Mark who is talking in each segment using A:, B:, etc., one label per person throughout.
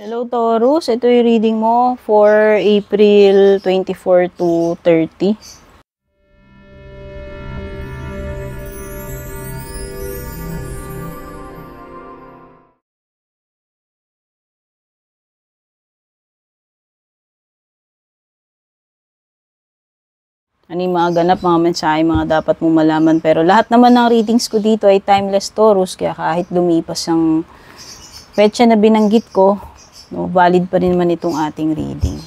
A: Hello Taurus, ito yung reading mo for April 24 to 30. Ano yung mga ganap, mga mensahe, mga dapat mong malaman. Pero lahat naman ng readings ko dito ay timeless Taurus, kaya kahit lumipas ang petsa na binanggit ko, no, valid pa rin naman itong ating reading.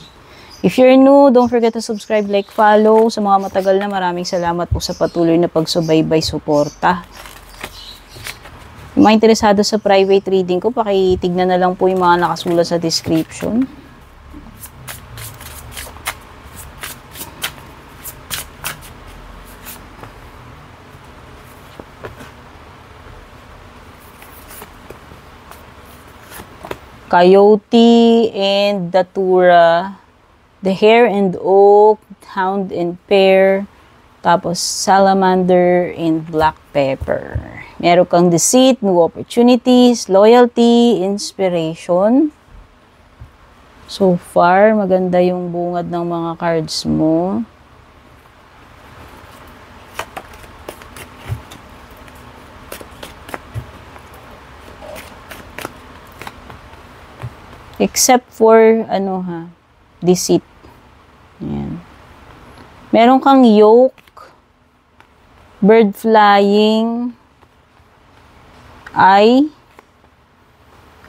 A: If you're new, don't forget to subscribe, like, follow. Sa mga matagal na, maraming salamat po sa patuloy na pagsubaybay, suporta. Yung mga interesado sa private reading ko, pakitignan na lang po yung mga nakasulat sa description. Coyote and Datura, the Hare and Oak, Hound and Pear, tapos Salamander and Black Pepper. Meron kang deceit, new opportunities, loyalty, inspiration. So far, maganda yung bungad ng mga cards mo. Except for, deceit. Ayan. Meron kang yoke, bird flying, eye,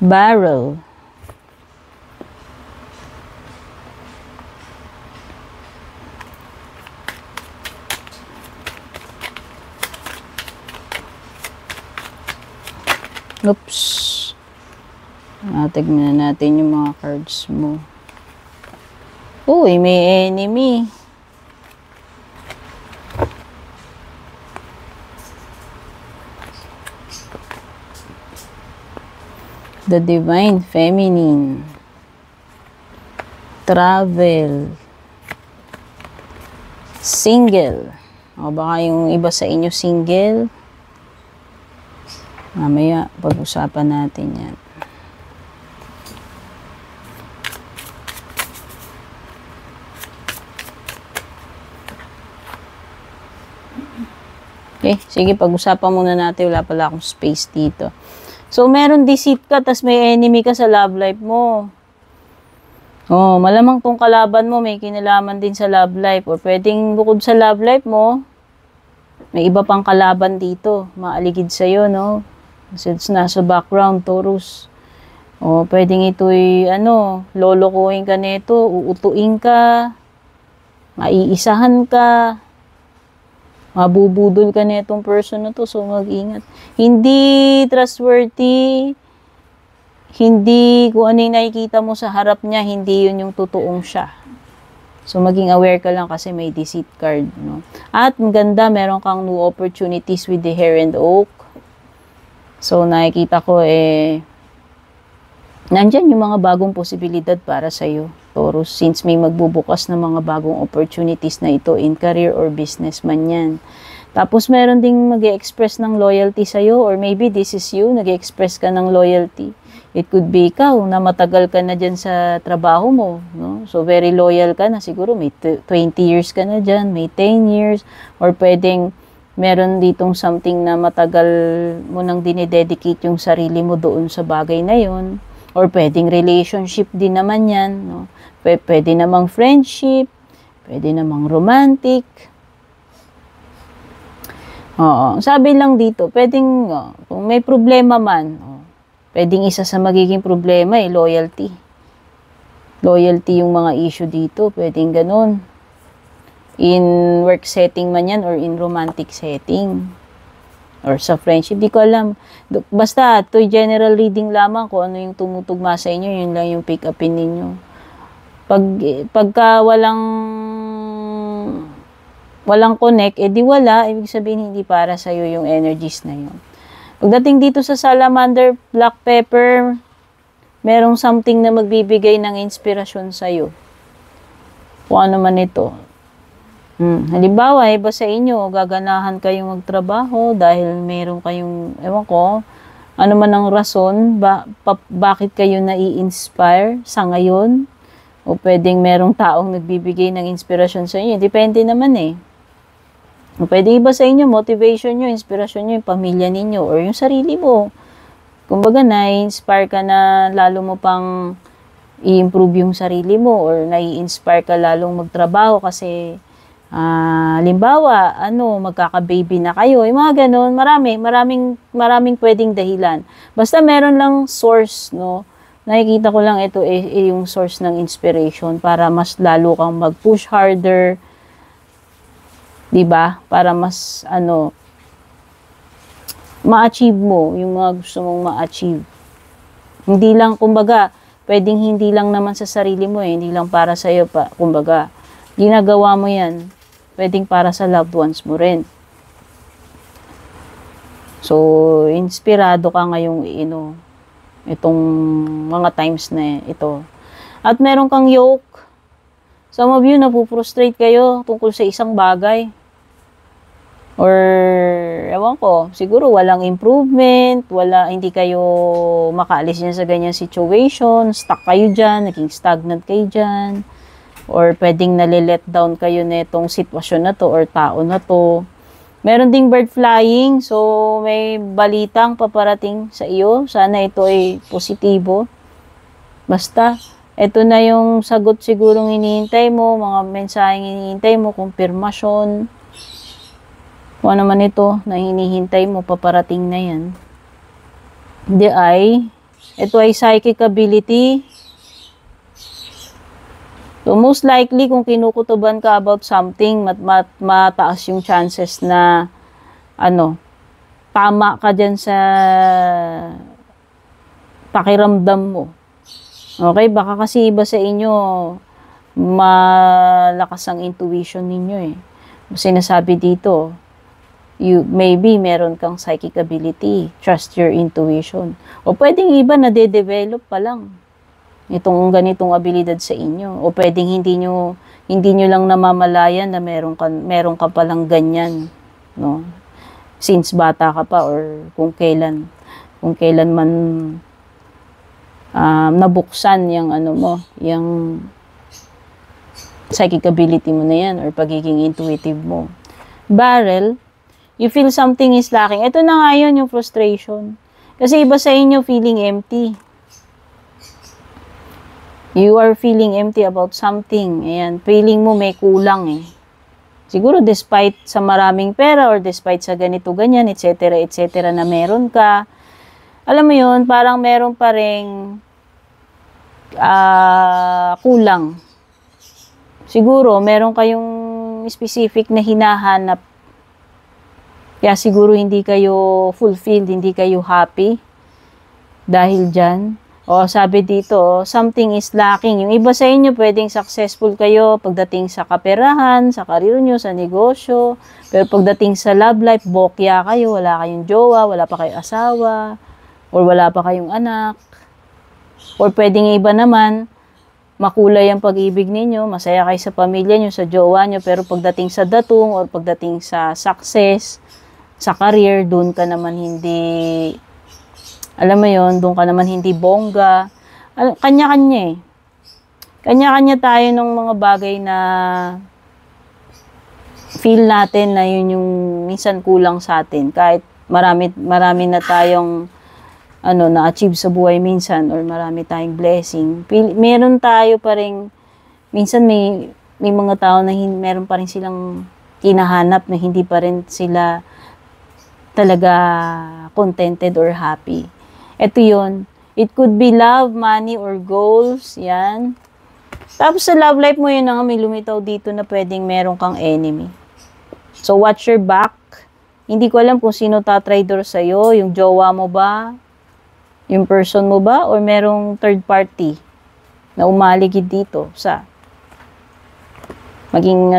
A: barrel. Oops. Tignan natin yung mga cards mo. Uy, may enemy. The Divine Feminine. Travel. Single. O baka yung iba sa inyo single. Mamaya, pag-usapan natin yan. Okay, sige, pag-usapan muna natin. Wala pala akong space dito. So, meron deceit ka, tas may enemy ka sa love life mo. Oh, malamang tong kalaban mo, may kinalaman din sa love life. O pwedeng bukod sa love life mo, may iba pang kalaban dito. Maaligid sa'yo, no? Since nasa background, Taurus. O, pwedeng ito'y, lolokohin ka nito, uutuin ka, maiisahan ka, mabubudol ka na itong person na to, so mag-ingat. Hindi trustworthy, hindi kung ano yung nakikita mo sa harap niya, hindi yun yung totoong siya. So maging aware ka lang kasi may deceit card, no? At maganda, meron kang new opportunities with the Hare and Oak. So nakikita ko nandyan yung mga bagong posibilidad para sa'yo, Taurus, since may magbubukas ng mga bagong opportunities na ito in career or business man yan. Tapos meron ding mag-e-express ng loyalty sa'yo, or maybe this is you, nag-e-express ka ng loyalty. It could be ikaw na matagal ka na dyan sa trabaho mo, no? So very loyal ka na, siguro may 20 years ka na dyan, may 10 years, or pwedeng meron ditong something na matagal mo nang dinededicate yung sarili mo doon sa bagay na yon. Or pwedeng relationship din naman yan, no? Pwede namang friendship, pwede namang romantic. Oo, sabi lang dito, pwedeng, kung may problema man, pwedeng isa sa magiging problema loyalty. Loyalty yung mga issue dito, pwedeng ganun. In work setting man yan or in romantic setting. Or sa friendship, di ko alam. Basta, ito'y general reading lamang kung ano yung tumutugma sa inyo, yun lang yung pick upin ninyo. Pagka walang connect, di wala, ibig sabihin hindi para sa'yo yung energies na yun. Pagdating dito sa Salamander, Black Pepper, merong something na magbibigay ng inspirasyon sa'yo. Kung ano man ito. Halimbawa, iba sa inyo, gaganahan kayong magtrabaho dahil meron kayong, ewan ko, ano man ang rason, bakit kayo nai-inspire sa ngayon? O pwedeng merong taong nagbibigay ng inspirasyon sa inyo. Depende naman eh. O pwede iba sa inyo, motivation nyo, inspirasyon nyo, yung pamilya ninyo, or yung sarili mo. Kumbaga, na-inspire ka na lalo mo pang i-improve yung sarili mo, or nai-inspire ka lalong magtrabaho kasi, halimbawa, magkaka-baby na kayo, yung mga ganun, maraming pwedeng dahilan. Basta meron lang source, no? Nakikita ko lang ito yung source ng inspiration para mas lalo kang mag-push harder, 'di ba? Para mas ma-achieve mo yung mga gusto mong ma-achieve. Hindi lang kumbaga, pwedeng hindi lang naman sa sarili mo hindi lang para sa iyo pa. Kumbaga, ginagawa mo 'yan, pwedeng para sa loved ones mo rin. So, inspirado ka ngayong itong mga times na ito. At meron kang yoke. Some of you, napuprostrate kayo tungkol sa isang bagay. Or, ewan ko, siguro walang improvement, hindi kayo makaalis dyan sa ganyang situation, stuck kayo dyan, naging stagnant kayo dyan, or pwedeng nalilet down kayo na itong sitwasyon na to or tao na to. Meron ding bird flying, so may balitang paparating sa iyo. Sana ito ay positibo. Basta, ito na yung sagot sigurong hinihintay mo, mga mensaheng hinihintay mo, kumpirmasyon. Kung ano man ito na hinihintay mo, paparating na yan. Ito ay psychic ability. So, most likely, kung kinukutuban ka about something, mataas yung chances na, tama ka dyan sa pakiramdam mo. Okay? Baka kasi iba sa inyo, malakas ang intuition ninyo eh. Sinasabi dito, maybe meron kang psychic ability. Trust your intuition. O pwedeng iba na de-develop pa lang itong ganitong abilidad sa inyo. O pwedeng hindi nyo lang namamalayan na meron ka palang ganyan, no? Since bata ka pa, or kung kailan man nabuksan yung yung psychic ability mo na yan, or pagiging intuitive mo. Barrel, you feel something is lacking. Ito na nga yun, yung frustration. Kasi iba sa inyo feeling empty. You are feeling empty about something. Ayan, feeling mo may kulang eh. Siguro despite sa maraming pera, or despite sa ganito, ganyan, etc., etc. na meron ka. Alam mo yun, parang meron pa ring kulang. Siguro, meron kayong specific na hinahanap. Kaya siguro hindi kayo fulfilled, hindi kayo happy dahil dyan. O sabi dito, something is lacking. Yung iba sa inyo, pwedeng successful kayo pagdating sa kaperahan, sa karir nyo, sa negosyo. Pero pagdating sa love life, bokya kayo, wala kayong jowa, wala pa kayong asawa, or wala pa kayong anak. Or pwedeng iba naman, makulay ang pag-ibig ninyo, masaya kayo sa pamilya nyo, sa jowa nyo, pero pagdating sa datung, or pagdating sa success, sa career, doon ka naman hindi, alam mo yon, doon ka naman hindi bongga. Kanya-kanya eh. Kanya-kanya tayo ng mga bagay na feel natin na yun yung minsan kulang sa atin. Kahit marami na tayong na-achieve sa buhay minsan, or marami tayong blessing. Meron tayo pa rin, minsan may mga tao na meron pa rin silang hinahanap na hindi pa rin sila talaga contented or happy. Ito yun. It could be love, money, or goals. Yan. Tapos sa love life mo yun na nga, may lumitaw dito na pwedeng meron kang enemy. So watch your back. Hindi ko alam kung sino tatraidor sa'yo. Yung jowa mo ba? Yung person mo ba? Or merong third party na umaligid dito sa maging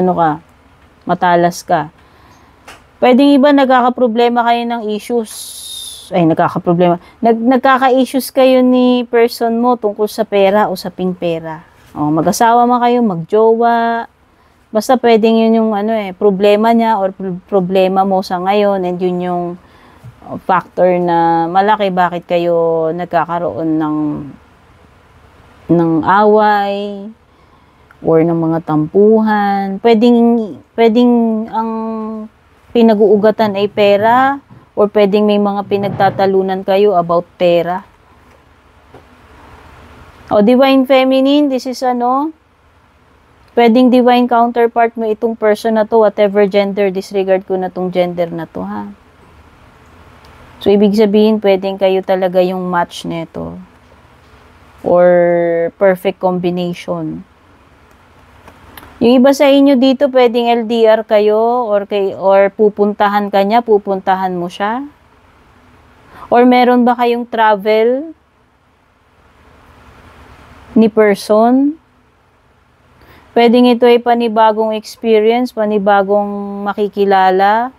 A: matalas ka. Pwedeng iba nagkakaproblema kayo ng issues. Nagkaka-issues kayo ni person mo tungkol sa pera o sa pera. O, mag-asawa man kayo, mag-jowa. Basta pwedeng yun yung problema niya or problema mo sa ngayon, and yun yung factor na malaki bakit kayo nagkakaroon ng away or ng mga tampuhan. Pwedeng ang pinag-uugatan ay pera or pwedeng may mga pinagtatalunan kayo about pera. O, Divine Feminine, this is pwedeng divine counterpart mo itong person na to, whatever gender, disregard ko na tong gender na to, ha. So, ibig sabihin, pwedeng kayo talaga yung match neto. Or perfect combination. Yung iba sa inyo dito, pwedeng LDR kayo, or pupuntahan ka niya, pupuntahan mo siya. Or meron ba kayong travel ni person? Pwedeng ito ay panibagong experience, panibagong makikilala.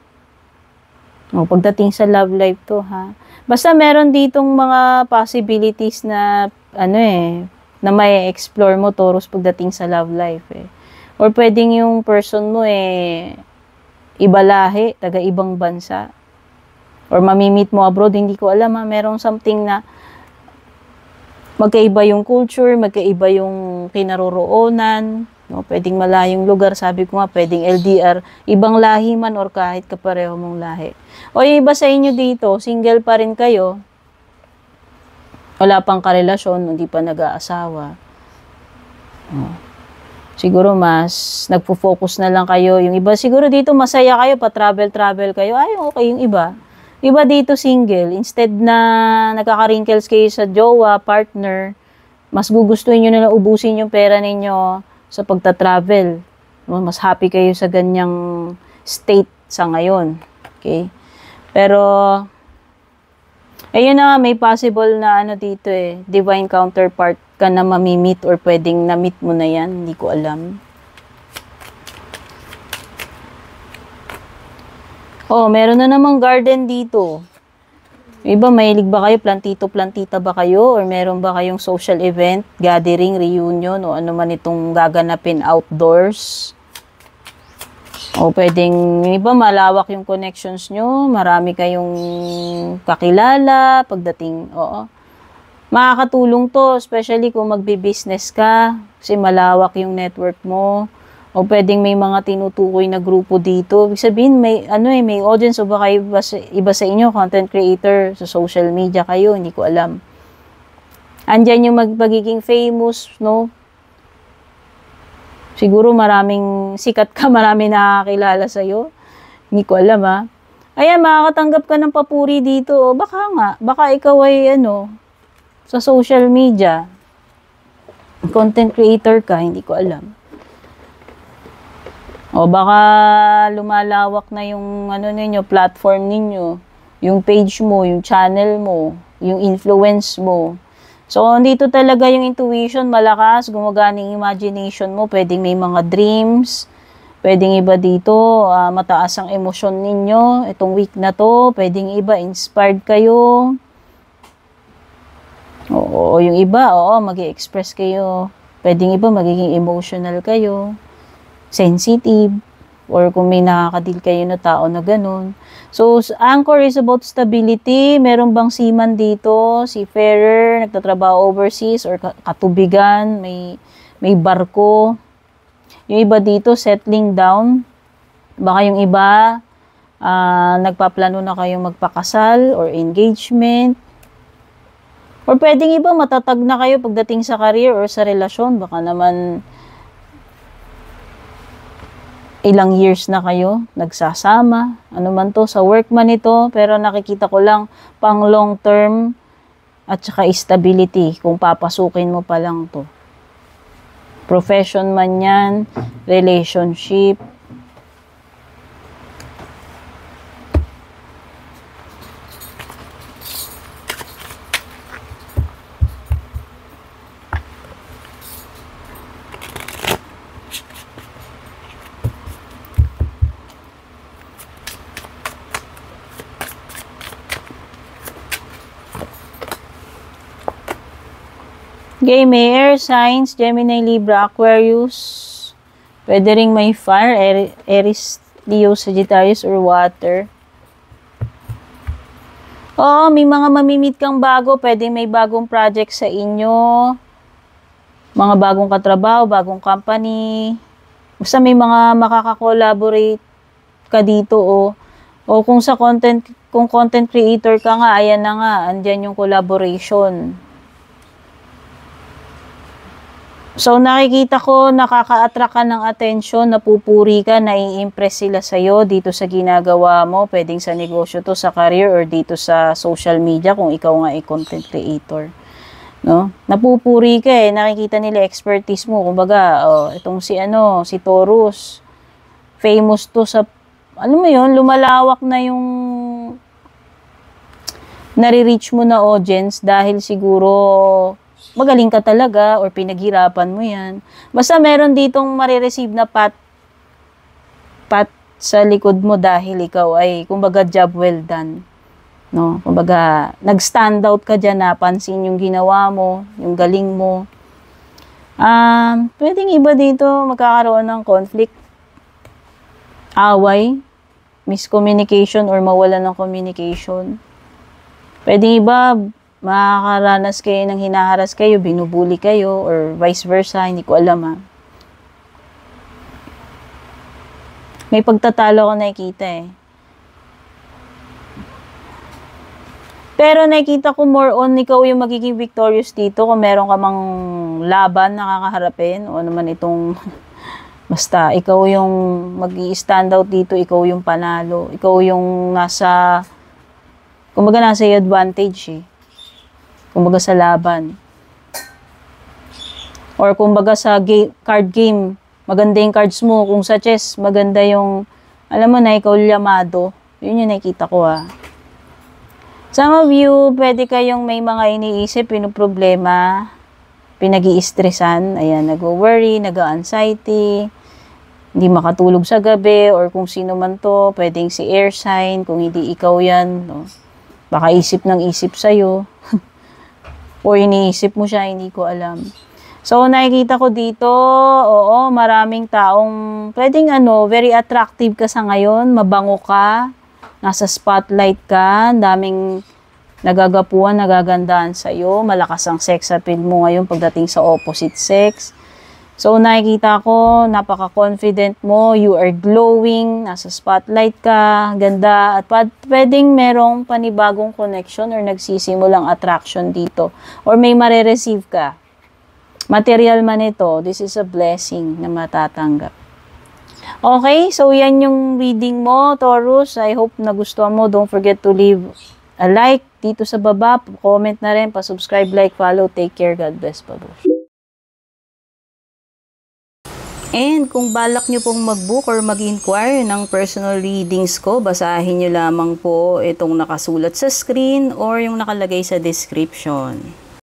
A: O, pagdating sa love life to, ha. Basta meron ditong mga possibilities na, na may explore mo, Taurus, pagdating sa love life, eh. Or pwedeng yung person mo, iba lahi, taga ibang bansa. Or mamimit mo abroad, hindi ko alam, ha. Merong something na magkaiba yung culture, magkaiba yung kinaroroonan. No, pwedeng malayong lugar, sabi ko nga, pwedeng LDR, ibang lahi man or kahit kapareho mong lahi. O yung iba sa inyo dito, single pa rin kayo, wala pang karelasyon, hindi pa nag-aasawa. Siguro mas nagpo-focus na lang kayo. Yung iba siguro dito masaya kayo, pa-travel kayo. Ay, okay yung iba. Iba dito single, instead na nagkaka-wrinkles kayo sa jowa, partner, mas gugustuhin nyo na ubusin yung pera ninyo sa pagta-travel. Mas happy kayo sa ganyang state sa ngayon. Okay? Pero, ayun na, may possible na dito divine counterpart ka na mamimit or pwedeng na-meet mo na yan. Hindi ko alam. Oh, meron na namang garden dito. Iba, mahilig ba kayo? Plantito-plantita ba kayo? Or meron ba kayong social event, gathering, reunion, o ano man itong gaganapin outdoors? O pwedeng, iba, malawak yung connections nyo. Marami kayong kakilala. Pagdating, makakatulong to, especially kung magbi-business ka. Kasi malawak yung network mo. O pwedeng may mga tinutukoy na grupo dito. Ibig sabihin, may audience o baka iba sa inyo, content creator, sa social media kayo, hindi ko alam. Andyan yung magiging famous, no? Siguro maraming sikat ka, maraming nakakilala sa'yo. Hindi ko alam, ha? Ayan, makakatanggap ka ng papuri dito. Baka ikaw ay, sa social media. Content creator ka, hindi ko alam. O baka lumalawak na yung platform ninyo, yung page mo, yung channel mo, yung influence mo. So, dito talaga yung intuition malakas, gumagana yung imagination mo, pwedeng may mga dreams, pwedeng iba dito, mataas ang emosyon ninyo, itong week na to, pwedeng iba, inspired kayo. Oo, yung iba, mag-i-express kayo. Pwedeng iba, magiging emotional kayo. Sensitive, or kung may nakakadil kayo na tao na ganun. So, anchor is about stability. Meron bang seaman dito? Seafarer, nagtatrabaho overseas, or katubigan, may barko. Yung iba dito, settling down. Baka yung iba, nagpaplano na kayong magpakasal, or engagement. Or pwedeng iba, matatag na kayo pagdating sa career or sa relasyon. Baka naman, ilang years na kayo nagsasama. Ano man to, sa work man ito, pero nakikita ko lang pang long term at saka stability kung papasukin mo pa lang to. Profession man yan, relationship. Okay, may air signs, Gemini, Libra, Aquarius. Pwede ring may fire, Aries, Leo, Sagittarius, or water. Oo, may mga mamimit kang bago. Pwede may bagong project sa inyo. Mga bagong katrabaho, bagong company. Basta may mga makaka-collaborate ka dito o kung kung content creator ka nga, ayan na nga, andyan yung collaboration. So, nakikita ko, nakaka-attract ka ng attention, napupuri ka, nai-impress sila sa'yo dito sa ginagawa mo. Pwedeng sa negosyo to, sa career, or dito sa social media kung ikaw nga ay content creator. No? Napupuri ka nakikita nila expertise mo. Kumbaga, itong si Taurus, famous to sa, mo yun, lumalawak na yung nare-reach mo na audience dahil siguro magaling ka talaga or pinaghirapan mo yan. Basta meron ditong marireceive na pat sa likod mo dahil ikaw ay, kumbaga, job well done. No? Kumbaga, nag-stand out ka dyan, napansin yung ginawa mo, yung galing mo. Pwedeng iba dito magkakaroon ng conflict, away, miscommunication or mawalan ng communication. Pwedeng iba, makakaranas kayo ng hinaharas kayo, binubuli kayo, or vice versa, hindi ko alam May pagtatalo ko nakikita Pero nakikita ko more on ikaw yung magiging victorious dito kung meron ka mang laban na kakaharapin o naman itong basta ikaw yung mag-i-stand out dito, ikaw yung panalo, ikaw yung kumbaga nasa advantage kumbaga sa laban. Or kumbaga sa card game, maganda yung cards mo. Kung sa chess, maganda yung, alam mo na, ikaw yamado. Yun yung nakikita ko Some of you, pwede kayong may mga iniisip, pinoproblema, pinag-i-stressan, ayan, nag-worry, nag-anxiety, hindi makatulog sa gabi, or kung sino man to, pwedeng si air sign, kung hindi ikaw yan, no? Baka isip ng isip sa'yo. O iniisip mo siya, hindi ko alam. So, nakikita ko dito, oo, maraming taong, pwedeng very attractive ka sa ngayon, mabango ka, nasa spotlight ka, daming nagagapuan, nagagandahan sa'yo, malakas ang sex appeal mo ngayon pagdating sa opposite sex. So, nakikita ko, napaka-confident mo, you are glowing, nasa spotlight ka, ganda, at pwedeng merong panibagong connection or nagsisimulang attraction dito. Or may mare-receive ka. Material man ito, this is a blessing na matatanggap. Okay, so yan yung reading mo, Taurus. I hope nagustuhan mo. Don't forget to leave a like dito sa baba, comment na rin, pa-subscribe, like, follow. Take care, God bless, babush. And kung balak nyo pong mag-book or mag-inquire ng personal readings ko, basahin nyo lamang po itong nakasulat sa screen or yung nakalagay sa description.